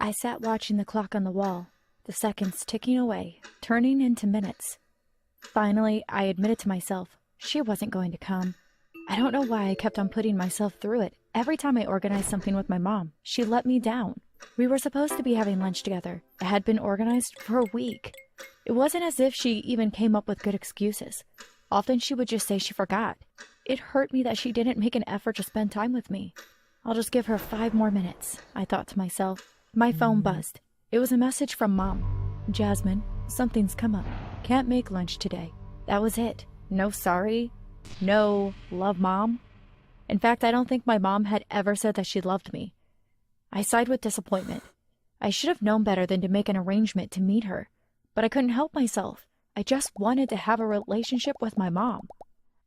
I sat watching the clock on the wall, the seconds ticking away, turning into minutes. Finally, I admitted to myself she wasn't going to come. I don't know why I kept on putting myself through it. Every time I organized something with my mom, she let me down. We were supposed to be having lunch together. It had been organized for a week. It wasn't as if she even came up with good excuses. Often she would just say she forgot. It hurt me that she didn't make an effort to spend time with me. I'll just give her 5 more minutes, I thought to myself. My phone buzzed. It was a message from Mom. Jasmine, something's come up. Can't make lunch today. That was it. No sorry. No love, Mom. In fact, I don't think my mom had ever said that she loved me. I sighed with disappointment. I should have known better than to make an arrangement to meet her. But I couldn't help myself. I just wanted to have a relationship with my mom.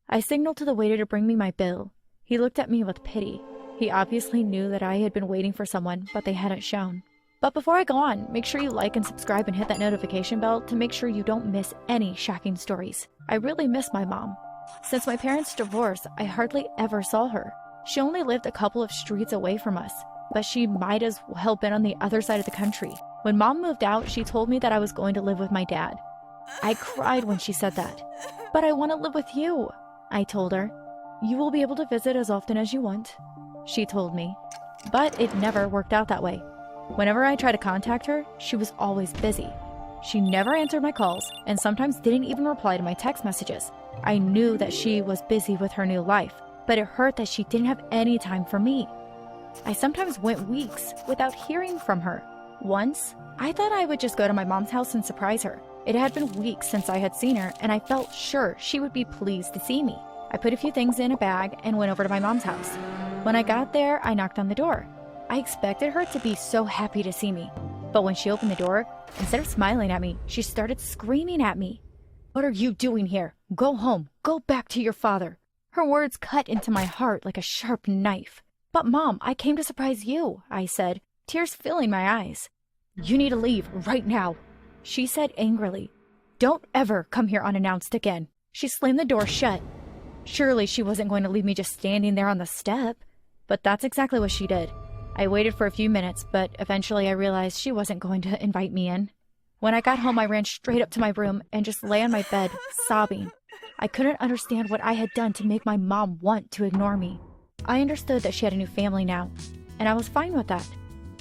I signaled to the waiter to bring me my bill. He looked at me with pity. He obviously knew that I had been waiting for someone, but they hadn't shown. But before I go on, make sure you like and subscribe and hit that notification bell to make sure you don't miss any shocking stories. I really miss my mom. Since my parents' divorce, I hardly ever saw her. She only lived a couple of streets away from us, but she might as well been on the other side of the country. When Mom moved out, she told me that I was going to live with my dad. I cried when she said that. But I want to live with you, I told her. You will be able to visit as often as you want, she told me. But it never worked out that way. Whenever I tried to contact her, she was always busy. She never answered my calls and sometimes didn't even reply to my text messages. I knew that she was busy with her new life, but it hurt that she didn't have any time for me. I sometimes went weeks without hearing from her. Once, I thought I would just go to my mom's house and surprise her. It had been weeks since I had seen her, and I felt sure she would be pleased to see me. I put a few things in a bag and went over to my mom's house. When I got there, I knocked on the door. I expected her to be so happy to see me, but when she opened the door, instead of smiling at me, she started screaming at me. What are you doing here? Go home. Go back to your father. Her words cut into my heart like a sharp knife. But Mom, I came to surprise you, I said, tears filling my eyes. You need to leave right now, she said angrily. Don't ever come here unannounced again. She slammed the door shut. Surely she wasn't going to leave me just standing there on the step. But that's exactly what she did. I waited for a few minutes, but eventually I realized she wasn't going to invite me in. When I got home, I ran straight up to my room and just lay on my bed, sobbing. I couldn't understand what I had done to make my mom want to ignore me. I understood that she had a new family now, and I was fine with that.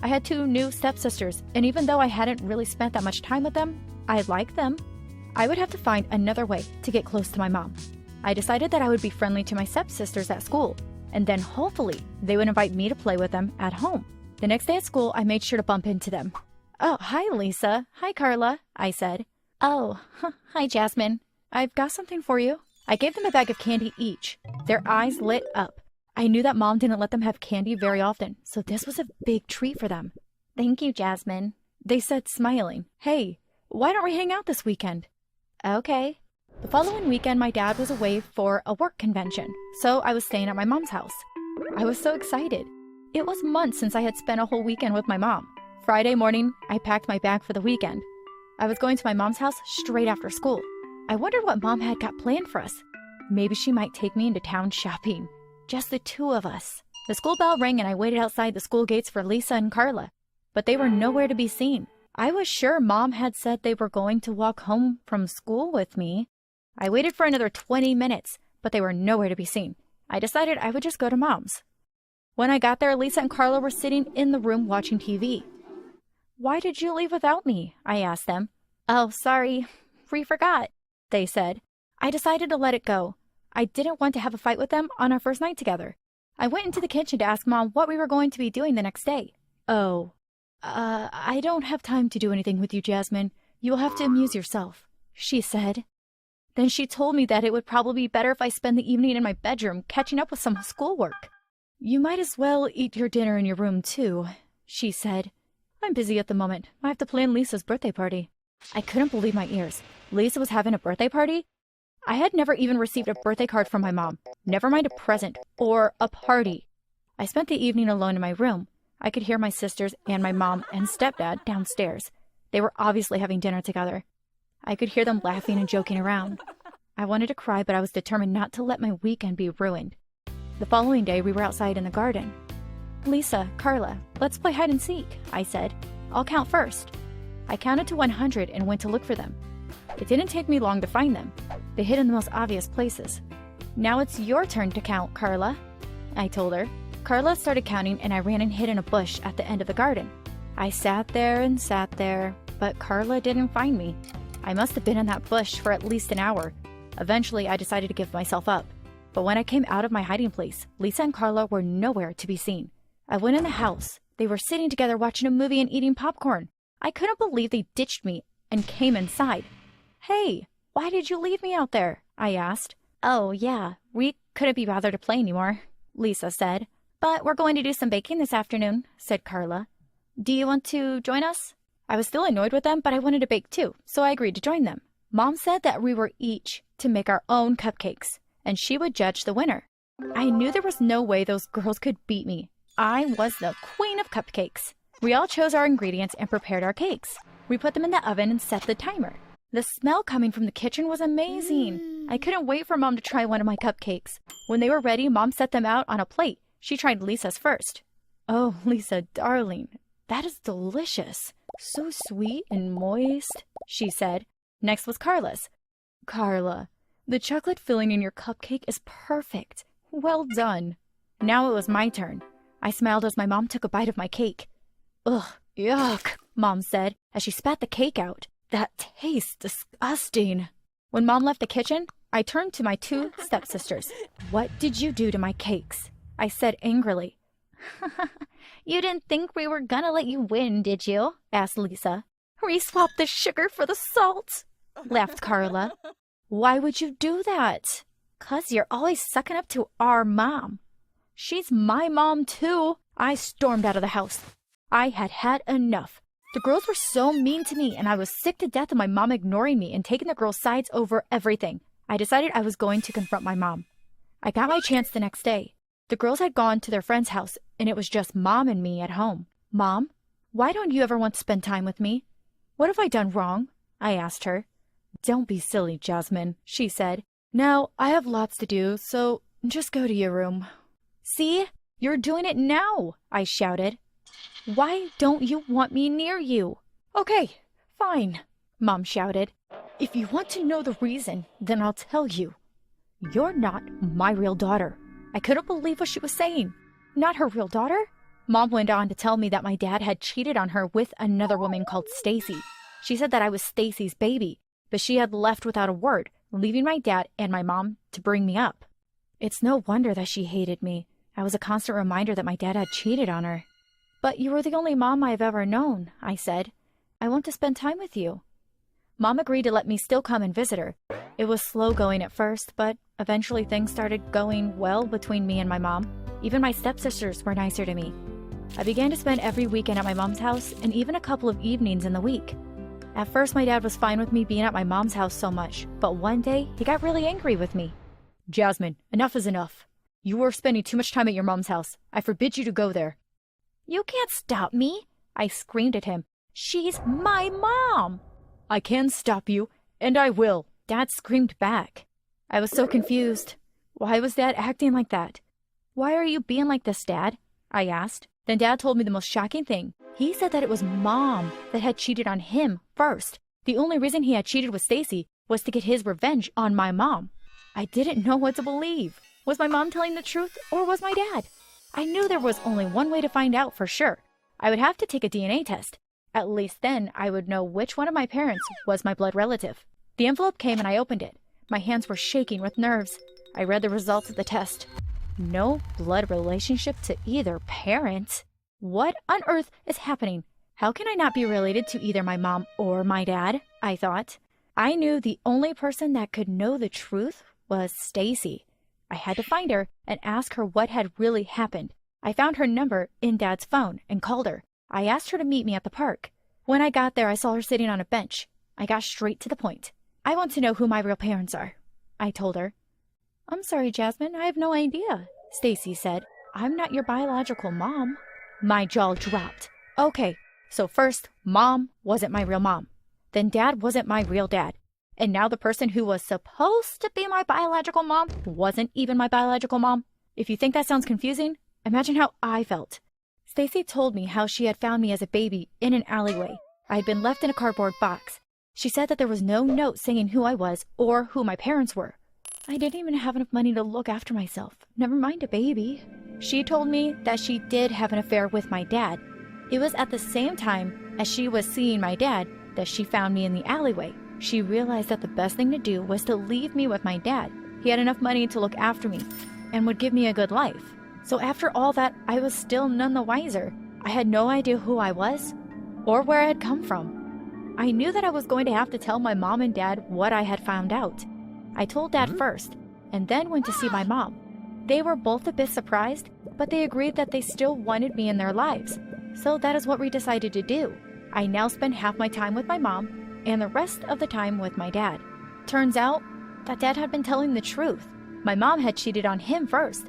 I had 2 new stepsisters, and even though I hadn't really spent that much time with them, I liked them. I would have to find another way to get close to my mom. I decided that I would be friendly to my stepsisters at school, and then hopefully they would invite me to play with them at home. The next day at school, I made sure to bump into them. Oh, hi, Lisa. Hi, Carla, I said. Oh, hi, Jasmine. I've got something for you. I gave them a bag of candy each. Their eyes lit up. I knew that Mom didn't let them have candy very often, so this was a big treat for them. Thank you, Jasmine, they said, smiling. Hey, why don't we hang out this weekend? Okay. The following weekend, my dad was away for a work convention, so I was staying at my mom's house. I was so excited. It was months since I had spent a whole weekend with my mom. Friday morning, I packed my bag for the weekend. I was going to my mom's house straight after school. I wondered what Mom had got planned for us. Maybe she might take me into town shopping. Just the 2 of us. The school bell rang and I waited outside the school gates for Lisa and Carla, but they were nowhere to be seen. I was sure Mom had said they were going to walk home from school with me. I waited for another 20 minutes, but they were nowhere to be seen. I decided I would just go to Mom's. When I got there, Lisa and Carla were sitting in the room watching TV. Why did you leave without me? I asked them. Oh, sorry. We forgot, they said. I decided to let it go. I didn't want to have a fight with them on our first night together. I went into the kitchen to ask Mom what we were going to be doing the next day. Oh, I don't have time to do anything with you, Jasmine. You will have to amuse yourself, she said. Then she told me that it would probably be better if I spend the evening in my bedroom catching up with some schoolwork. You might as well eat your dinner in your room too, she said. I'm busy at the moment. I have to plan Lisa's birthday party. I couldn't believe my ears. Lisa was having a birthday party? I had never even received a birthday card from my mom, never mind a present or a party. I spent the evening alone in my room. I could hear my sisters and my mom and stepdad downstairs. They were obviously having dinner together. I could hear them laughing and joking around. I wanted to cry, but I was determined not to let my weekend be ruined. The following day, we were outside in the garden. Lisa, Carla, let's play hide and seek, I said. I'll count first." I counted to 100 and went to look for them. It didn't take me long to find them. They hid in the most obvious places. "Now it's your turn to count, Carla," I told her. Carla started counting and I ran and hid in a bush at the end of the garden. I sat there, but Carla didn't find me. I must have been in that bush for at least an hour. Eventually, I decided to give myself up. But when I came out of my hiding place, Lisa and Carla were nowhere to be seen. I went in the house. They were sitting together watching a movie and eating popcorn. I couldn't believe they ditched me and came inside. "Hey, why did you leave me out there?" I asked. "Oh, yeah, we couldn't be bothered to play anymore," Lisa said. "But we're going to do some baking this afternoon," said Carla. "Do you want to join us?" I was still annoyed with them, but I wanted to bake too, so I agreed to join them. Mom said that we were each to make our own cupcakes, and she would judge the winner. I knew there was no way those girls could beat me. I was the queen of cupcakes. We all chose our ingredients and prepared our cakes. We put them in the oven and set the timer. The smell coming from the kitchen was amazing. I couldn't wait for Mom to try one of my cupcakes. When they were ready, Mom set them out on a plate. She tried Lisa's first. "Oh, Lisa, darling, that is delicious. So sweet and moist," she said. Next was Carla's. "Carla, the chocolate filling in your cupcake is perfect. Well done." Now it was my turn. I smiled as my mom took a bite of my cake. "Ugh, yuck," Mom said as she spat the cake out. "That tastes disgusting." When Mom left the kitchen, I turned to my two stepsisters. "What did you do to my cakes?" I said angrily. "You didn't think we were gonna let you win, did you?" asked Lisa. "We swapped the sugar for the salt," laughed Carla. "Why would you do that?" "'Cause you're always sucking up to our mom." "She's my mom too." I stormed out of the house. I had had enough. The girls were so mean to me, and I was sick to death of my mom ignoring me and taking the girls' sides over everything. I decided I was going to confront my mom. I got my chance the next day. The girls had gone to their friend's house, and it was just Mom and me at home. "Mom, why don't you ever want to spend time with me? What have I done wrong?" I asked her. "Don't be silly, Jasmine," she said. "Now, I have lots to do, so just go to your room." "See? You're doing it now," I shouted. "Why don't you want me near you?" "Okay, fine," Mom shouted. "If you want to know the reason, then I'll tell you. You're not my real daughter." I couldn't believe what she was saying. Not her real daughter? Mom went on to tell me that my dad had cheated on her with another woman called Stacy. She said that I was Stacy's baby, but she had left without a word, leaving my dad and my mom to bring me up. It's no wonder that she hated me. I was a constant reminder that my dad had cheated on her. "But you were the only mom I've ever known," I said. "I want to spend time with you." Mom agreed to let me still come and visit her. It was slow going at first, but eventually things started going well between me and my mom. Even my stepsisters were nicer to me. I began to spend every weekend at my mom's house and even a couple of evenings in the week. At first, my dad was fine with me being at my mom's house so much, but one day he got really angry with me. "Jasmine, enough is enough. You are spending too much time at your mom's house. I forbid you to go there." "You can't stop me," I screamed at him. "She's my mom." "I can stop you, and I will," Dad screamed back. I was so confused. Why was Dad acting like that? "Why are you being like this, Dad?" I asked. Then Dad told me the most shocking thing. He said that it was Mom that had cheated on him first. The only reason he had cheated with Stacy was to get his revenge on my mom. I didn't know what to believe. Was my mom telling the truth, or was my dad? I knew there was only one way to find out for sure. I would have to take a DNA test. At least then I would know which one of my parents was my blood relative. The envelope came and I opened it. My hands were shaking with nerves. I read the results of the test. No blood relationship to either parent. What on earth is happening? How can I not be related to either my mom or my dad? I thought. I knew the only person that could know the truth was Stacy. I had to find her and ask her what had really happened. I found her number in Dad's phone and called her. I asked her to meet me at the park. When I got there, I saw her sitting on a bench. I got straight to the point. "I want to know who my real parents are," I told her. "I'm sorry, Jasmine, I have no idea," Stacy said. "I'm not your biological mom." My jaw dropped. Okay, so first, Mom wasn't my real mom. Then Dad wasn't my real dad. And now the person who was supposed to be my biological mom wasn't even my biological mom. If you think that sounds confusing, imagine how I felt. Stacy told me how she had found me as a baby in an alleyway. I had been left in a cardboard box. She said that there was no note saying who I was or who my parents were. I didn't even have enough money to look after myself, never mind a baby. She told me that she did have an affair with my dad. It was at the same time as she was seeing my dad that she found me in the alleyway. She realized that the best thing to do was to leave me with my dad. He had enough money to look after me and would give me a good life. So after all that, I was still none the wiser. I had no idea who I was or where I had come from. I knew that I was going to have to tell my mom and dad what I had found out. I told Dad first, and then went to see my mom. They were both a bit surprised, but they agreed that they still wanted me in their lives. So that is what we decided to do. I now spend half my time with my mom, and the rest of the time with my dad. Turns out that Dad had been telling the truth. My mom had cheated on him first,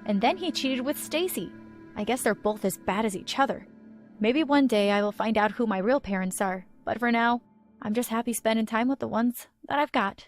and then he cheated with Stacy. I guess they're both as bad as each other. Maybe one day I will find out who my real parents are, but for now, I'm just happy spending time with the ones that I've got.